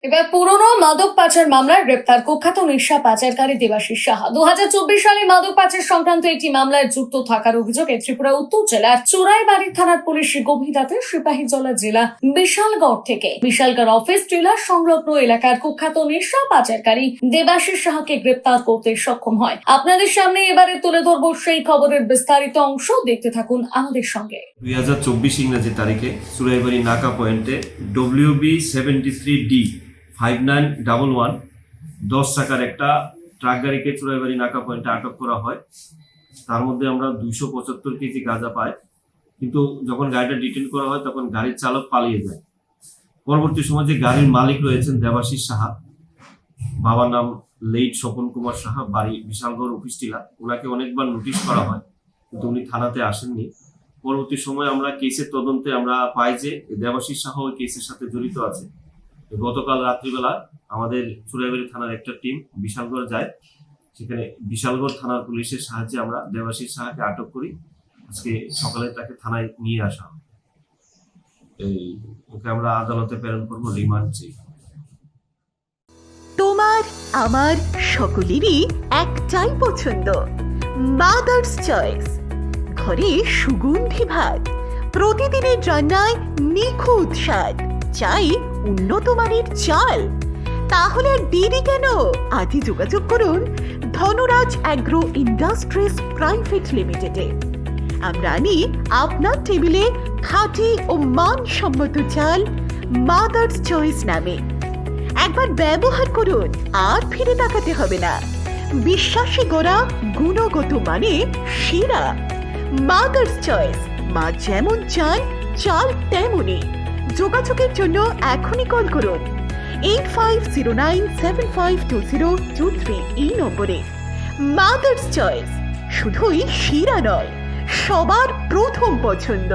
এবার পুরনো মাদক পাচার মামলায় গ্রেপ্তার কুখ্যাত নেশা পাচারকারী দেবাশিস সাহা। 2024 সালে মাদক পাচার সংক্রান্ত একটি মামলায় যুক্ত থাকার অভিযোগে ত্রিপুরা উত্তর জেলার চুরাইবাড়ি থানার পুলিশ গভীর রাতে সিপাহীজলা জেলা বিশালগড় থেকে বিশালগড় অফিস টিলার সংলগ্ন এলাকার কুখ্যাত নেশা পাচারকারী দেবাশিস সাহাকে গ্রেপ্তার করতে সক্ষম হয়। আপনাদের সামনে এবারে তুলে ধরবো সেই খবরের বিস্তারিত অংশ, দেখতে থাকুন আমাদের সঙ্গে। 2024 ইংরেজি তারিখে চুরাইবাড়ি নাকা পয়েন্টে WB73D 5911 10 চাকার একটা ট্রাক গাড়িকে চুরাইবাড়ি নাকা পয়েন্টে আটক করা হয়। তার মধ্যে আমরা 275 কেজি গাঁজা পাই, কিন্তু যখন গাড়িটা ডিটেন করা হয় তখন গাড়ির চালক পালিয়ে যায়। পরবর্তী সময় যে গাড়ির মালিক রয়েছেন দেবাশিস সাহা, বাবার নাম লেট স্বপন কুমার সাহা, বাড়ি বিশালগড় অফিস টিলা, ওনাকে অনেকবার নোটিশ করা হয় কিন্তু উনি থানাতে আসেননি। পরবর্তী সময় আমরা কেসের তদন্তে আমরা পাই যে দেবাশিস সাহা ওই কেসের সাথে জড়িত আছে। গতকাল রাত্রিবেলা আমাদের চুরাইবাড়ি থানার একটা টিম বিশালগড় যায়, সেখানে বিশালগড় থানার পুলিশের সাহায্যে আমরা দেবাশিস সাহাকে আটক করি। আজকে সকালে তাকে থানায় নিয়ে আসা হয়, ওকে আমরা আদালতে প্রেরণ করবো রিমান্ড চেয়ে। তোমার আমার সকলেরই একটাই পছন্দ, মাদার্স চয়েস। ঘরে সুগন্ধি ভাত, প্রতিদিনের রান্নায় নিখুঁত স্বাদ, চাই উন্নত মানের চাল। তাহলে আর দেরি কেন? আজই যোগাযোগ করুন ধনরাজ অ্যাগ্রো ইন্ডাস্ট্রিজ প্রাইভেট লিমিটেডে। আমরা আনি আপনার টেবিলে খাঁটি ও মানসম্মত চাল মাদার্স চয়েস নামে। একবার ব্যবহার করুন, আর ফিরে তাকাতে হবে না। বিশ্বাসী গড়া গুণগত মানে সেরা মাদার্স চয়েস। মা যেমন চান, চাল তেমনই। যোগাযোগের জন্য এখনই কল করুন 8509752023 এই নম্বরে। মাদার্স চয়েস শুধুই সেরা নয়, সবার প্রথম পছন্দ।